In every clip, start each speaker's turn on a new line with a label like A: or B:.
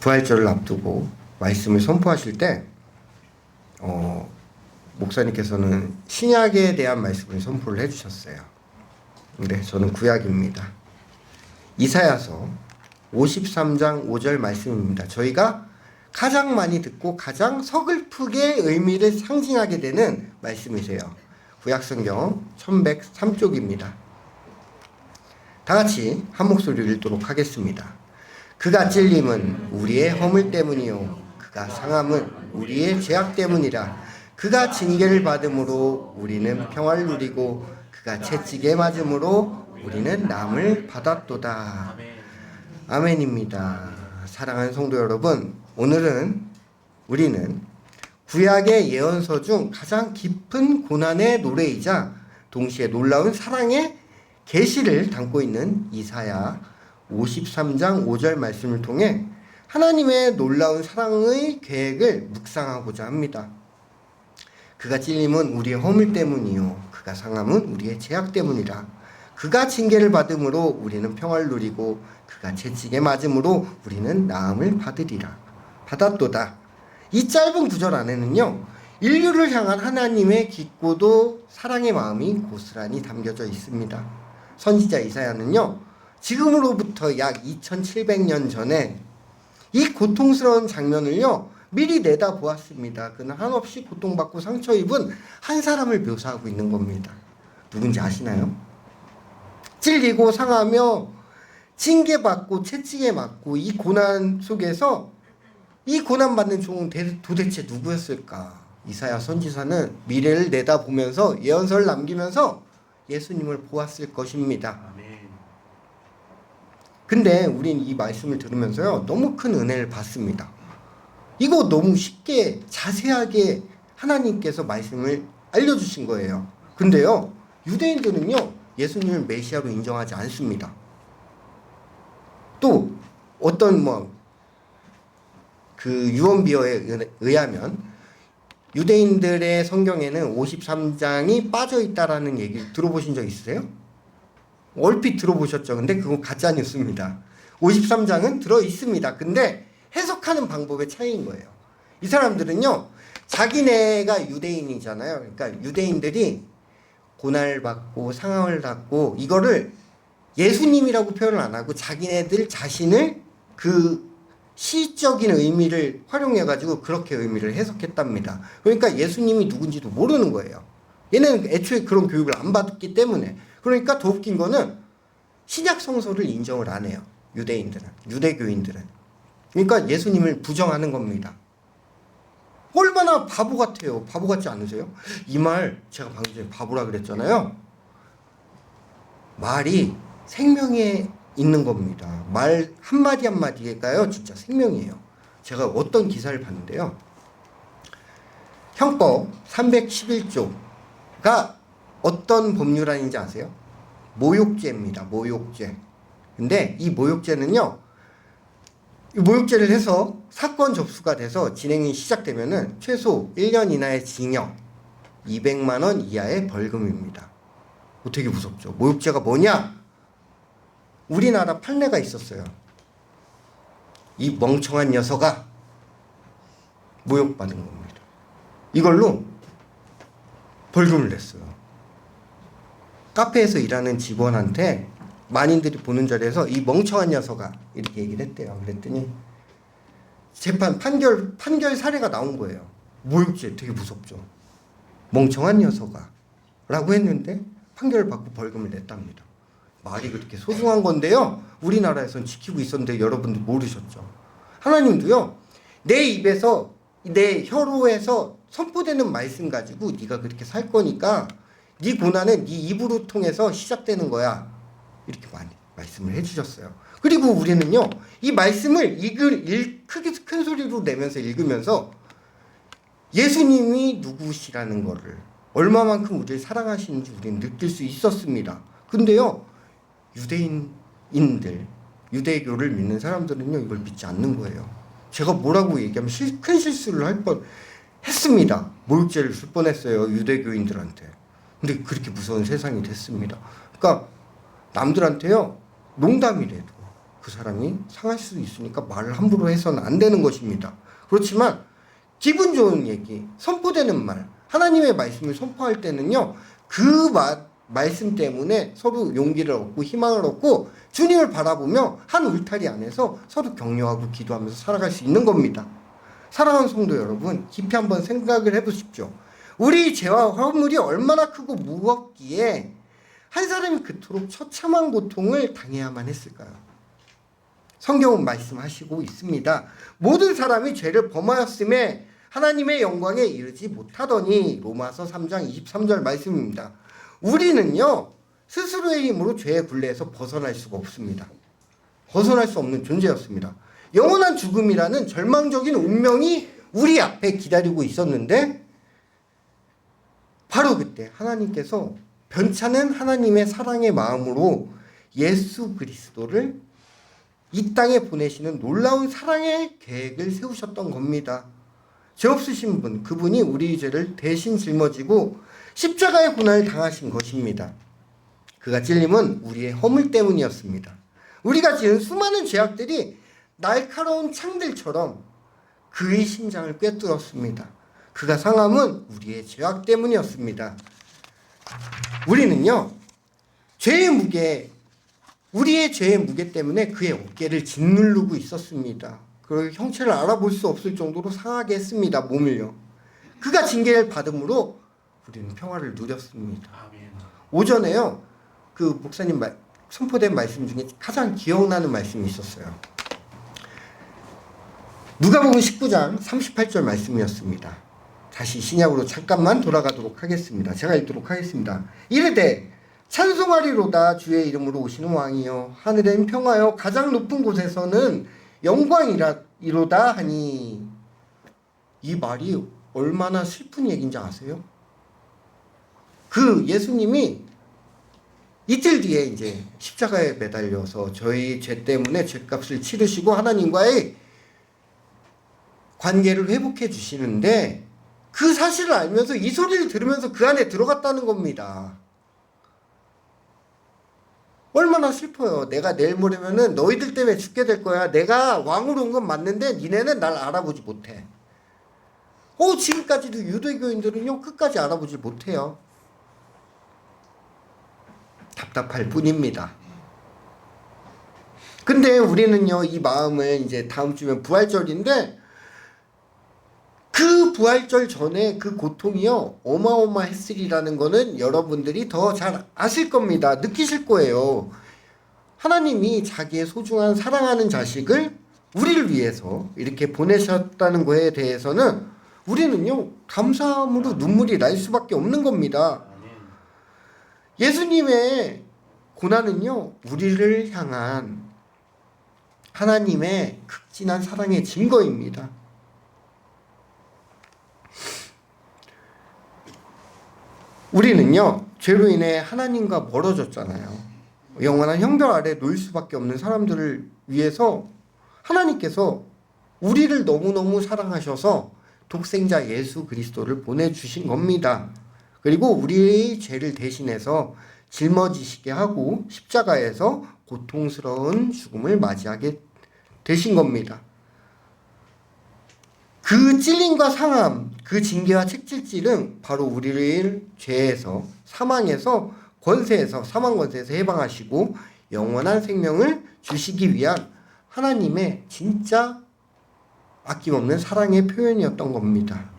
A: 부활절을 앞두고 말씀을 선포하실 때 목사님께서는 신약에 대한 말씀을 선포를 해주셨어요. 근데 저는 구약입니다. 이사야서 53장 5절 말씀입니다. 저희가 가장 많이 듣고 가장 서글프게 의미를 상징하게 되는 말씀이세요. 구약성경 1103쪽입니다. 다 같이 한 목소리를 읽도록 하겠습니다. 그가 찔림은 우리의 허물 때문이요 그가 상함은 우리의 죄악 때문이라. 그가 징계를 받음으로 우리는 평화를 누리고 그가 채찍에 맞음으로 우리는 남을 받았도다. 아멘입니다. 사랑하는 성도 여러분, 오늘은 우리는 구약의 예언서 중 가장 깊은 고난의 노래이자 동시에 놀라운 사랑의 계시를 담고 있는 이사야 53장 5절 말씀을 통해 하나님의 놀라운 사랑의 계획을 묵상하고자 합니다. 그가 찔림은 우리의 허물 때문이요 그가 상함은 우리의 죄악 때문이라. 그가 징계를 받음으로 우리는 평화를 누리고 그가 채찍에 맞음으로 우리는 나음을 받았도다. 이 짧은 구절 안에는요, 인류를 향한 하나님의 깊고도 사랑의 마음이 고스란히 담겨져 있습니다. 선지자 이사야는요, 지금으로부터 약 2700년 전에 이 고통스러운 장면을요 미리 내다보았습니다. 그는 한없이 고통받고 상처 입은 한 사람을 묘사하고 있는 겁니다. 누군지 아시나요? 찔리고 상하며 징계받고 채찍에 맞고 이 고난 속에서 이 고난받는 종은 도대체 누구였을까? 이사야 선지자는 미래를 내다보면서 예언서를 남기면서 예수님을 보았을 것입니다. 근데 우린 이 말씀을 들으면서요 너무 큰 은혜를 받습니다. 이거 너무 쉽게 자세하게 하나님께서 말씀을 알려주신 거예요. 근데요 유대인들은요 예수님을 메시아로 인정하지 않습니다. 또 어떤 그 유언비어에 의하면 유대인들의 성경에는 53장이 빠져 있다라는 얘기 들어보신 적 있으세요? 얼핏 들어보셨죠? 근데 그건 가짜 뉴스입니다. 53장은 들어 있습니다. 근데 해석하는 방법의 차이인 거예요. 이 사람들은요, 자기네가 유대인이잖아요. 그러니까 유대인들이 고난을 받고 상함을 받고 이거를 예수님이라고 표현을 안 하고 자기네들 자신을 그 시적인 의미를 활용해가지고 그렇게 의미를 해석했답니다. 그러니까 예수님이 누군지도 모르는 거예요. 얘네는 애초에 그런 교육을 안 받았기 때문에. 그러니까 더 웃긴 거는 신약 성서를 인정을 안 해요. 유대인들은, 유대교인들은. 그러니까 예수님을 부정하는 겁니다. 얼마나 바보 같아요. 바보 같지 않으세요? 이 말 제가 방금 전에 바보라 그랬잖아요. 말이 생명에 있는 겁니다. 말 한마디 한마디가요 진짜 생명이에요. 제가 어떤 기사를 봤는데요. 형법 311조가 어떤 법률안인지 아세요? 모욕죄입니다. 모욕죄. 근데 이 모욕죄는요, 모욕죄를 해서 사건 접수가 돼서 진행이 시작되면은 최소 1년 이하의 징역, 200만 원 이하의 벌금입니다. 되게 무섭죠. 모욕죄가 뭐냐? 우리나라 판례가 있었어요. 이 멍청한 녀석아 모욕받은 겁니다. 이걸로 벌금을 냈어요. 카페에서 일하는 직원한테 만인들이 보는 자리에서 이 멍청한 녀석아 이렇게 얘기를 했대요. 그랬더니 재판 판결 사례가 나온 거예요. 모욕죄 되게 무섭죠. 멍청한 녀석아 라고 했는데 판결을 받고 벌금을 냈답니다. 말이 그렇게 소중한 건데요, 우리나라에선 지키고 있었는데 여러분들 모르셨죠. 하나님도요 내 입에서 내 혀로에서 선포되는 말씀 가지고 네가 그렇게 살 거니까 네 고난은 네 입으로 통해서 시작되는 거야 이렇게 많이 말씀을 해주셨어요. 그리고 우리는요 이 말씀을 크게 큰 소리로 내면서 읽으면서 예수님이 누구시라는 거를 얼마만큼 우리를 사랑하시는지 우리는 느낄 수 있었습니다. 근데요 유대인들, 유대교를 믿는 사람들은요 이걸 믿지 않는 거예요. 제가 뭐라고 얘기하면 큰 실수를 할 뻔했습니다. 모욕죄를 쓸 뻔했어요 유대교인들한테. 근데 그렇게 무서운 세상이 됐습니다. 그러니까 남들한테요 농담이래도 그 사람이 상할 수도 있으니까 말을 함부로 해서는 안 되는 것입니다. 그렇지만 기분 좋은 얘기, 선포되는 말, 하나님의 말씀을 선포할 때는요, 그 말씀 때문에 서로 용기를 얻고 희망을 얻고 주님을 바라보며 한 울타리 안에서 서로 격려하고 기도하면서 살아갈 수 있는 겁니다. 사랑하는 성도 여러분, 깊이 한번 생각을 해보십시오. 우리 죄와 허물이 얼마나 크고 무겁기에 한 사람이 그토록 처참한 고통을 당해야만 했을까요? 성경은 말씀하시고 있습니다. 모든 사람이 죄를 범하였음에 하나님의 영광에 이르지 못하더니, 로마서 3장 23절 말씀입니다. 우리는요, 스스로의 힘으로 죄의 굴레에서 벗어날 수가 없습니다. 벗어날 수 없는 존재였습니다. 영원한 죽음이라는 절망적인 운명이 우리 앞에 기다리고 있었는데, 바로 그때 하나님께서 변찮은 하나님의 사랑의 마음으로 예수 그리스도를 이 땅에 보내시는 놀라운 사랑의 계획을 세우셨던 겁니다. 죄 없으신 분, 그분이 우리 죄를 대신 짊어지고 십자가의 고난을 당하신 것입니다. 그가 찔림은 우리의 허물 때문이었습니다. 우리가 지은 수많은 죄악들이 날카로운 창들처럼 그의 심장을 꿰뚫었습니다. 그가 상함은 우리의 죄악 때문이었습니다. 우리는요, 우리의 죄의 무게 때문에 그의 어깨를 짓누르고 있었습니다. 그 형체를 알아볼 수 없을 정도로 상하게 했습니다. 몸을요. 그가 징계를 받음으로 우리는 평화를 누렸습니다. 오전에요, 그 목사님 선포된 말씀 중에 가장 기억나는 말씀이 있었어요. 누가복음 19장 38절 말씀이었습니다. 다시 신약으로 잠깐만 돌아가도록 하겠습니다. 제가 읽도록 하겠습니다. 이르되 찬송하리로다 주의 이름으로 오시는 왕이여, 하늘엔 평화여, 가장 높은 곳에서는 영광이로다 하니. 이 말이 얼마나 슬픈 얘기인지 아세요? 그 예수님이 이틀 뒤에 이제 십자가에 매달려서 저희 죄 때문에 죄값을 치르시고 하나님과의 관계를 회복해 주시는데, 그 사실을 알면서 이 소리를 들으면서 그 안에 들어갔다는 겁니다. 얼마나 슬퍼요. 내가 내일 모레면은 너희들 때문에 죽게 될 거야. 내가 왕으로 온 건 맞는데 니네는 날 알아보지 못해. 지금까지도 유대교인들은요, 끝까지 알아보지 못해요. 답답할 뿐입니다. 근데 우리는요, 이 마음을 이제 다음 주면 부활절인데, 그 부활절 전에 그 고통이요, 어마어마했으리라는 거는 여러분들이 더 잘 아실 겁니다. 느끼실 거예요. 하나님이 자기의 소중한 사랑하는 자식을 우리를 위해서 이렇게 보내셨다는 거에 대해서는 우리는요, 감사함으로 눈물이 날 수밖에 없는 겁니다. 예수님의 고난은요, 우리를 향한 하나님의 극진한 사랑의 증거입니다. 우리는요, 죄로 인해 하나님과 멀어졌잖아요. 영원한 형벌 아래 놓일 수밖에 없는 사람들을 위해서 하나님께서 우리를 너무너무 사랑하셔서 독생자 예수 그리스도를 보내주신 겁니다. 그리고 우리의 죄를 대신해서 짊어지시게 하고 십자가에서 고통스러운 죽음을 맞이하게 되신 겁니다. 그 찔림과 상함, 그 징계와 책질질은 바로 우리를 죄에서, 사망에서, 사망 권세에서 해방하시고 영원한 생명을 주시기 위한 하나님의 진짜 아낌없는 사랑의 표현이었던 겁니다.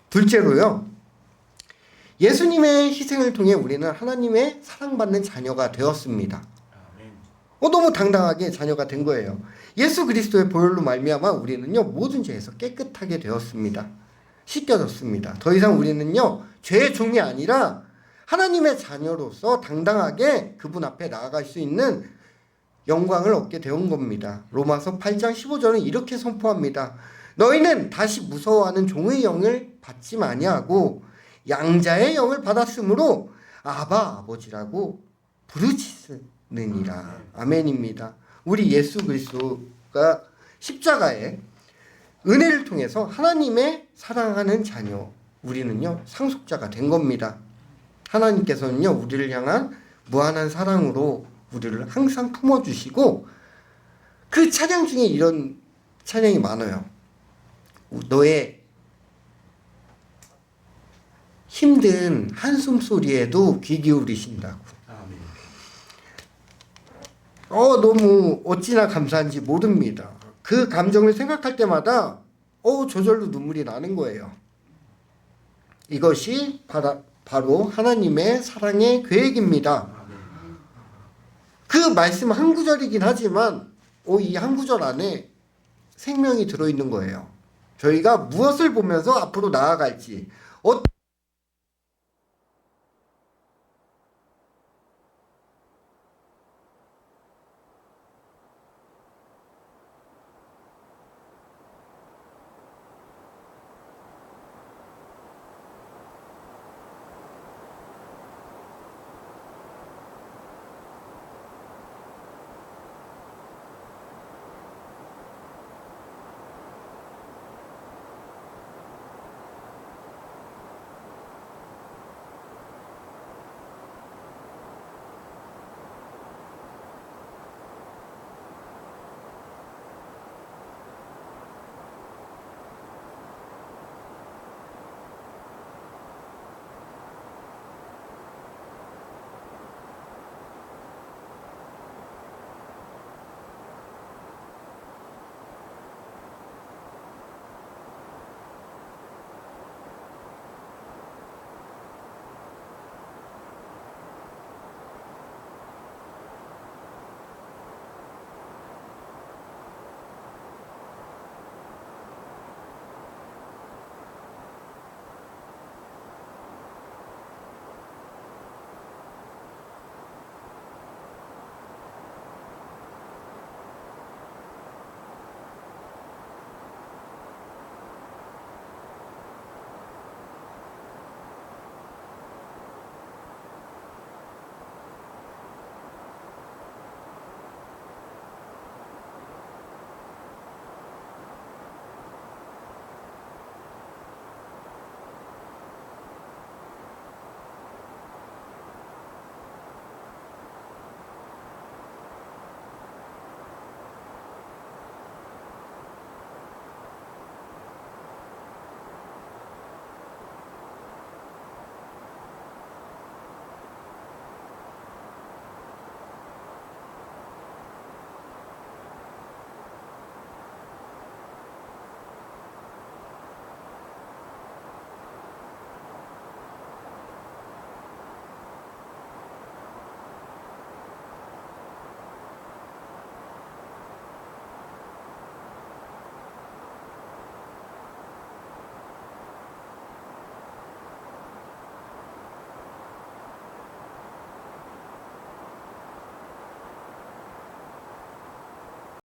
A: 둘째로요, 예수님의 희생을 통해 우리는 하나님의 사랑받는 자녀가 되었습니다. 너무 당당하게 자녀가 된 거예요. 예수 그리스도의 보혈로 말미암아 우리는요, 모든 죄에서 깨끗하게 되었습니다. 씻겨졌습니다. 더 이상 우리는요, 죄의 종이 아니라 하나님의 자녀로서 당당하게 그분 앞에 나아갈 수 있는 영광을 얻게 되온 겁니다. 로마서 8장 15절은 이렇게 선포합니다. 너희는 다시 무서워하는 종의 영을 받지 아니하고 양자의 영을 받았으므로 아바 아버지라고 부르짖느니라. 아멘입니다. 우리 예수 그리스도가 십자가에 은혜를 통해서 하나님의 사랑하는 자녀, 우리는요, 상속자가 된 겁니다. 하나님께서는요, 우리를 향한 무한한 사랑으로 우리를 항상 품어주시고 그 찬양 중에 이런 찬양이 많아요. 너의 힘든 한숨 소리에도 귀 기울이신다고. 너무 어찌나 감사한지 모릅니다. 그 감정을 생각할 때마다 저절로 눈물이 나는 거예요. 이것이 바로 하나님의 사랑의 계획입니다. 그 말씀 한 구절이긴 하지만 이 한 구절 안에 생명이 들어있는 거예요. 저희가 무엇을 보면서 앞으로 나아갈지,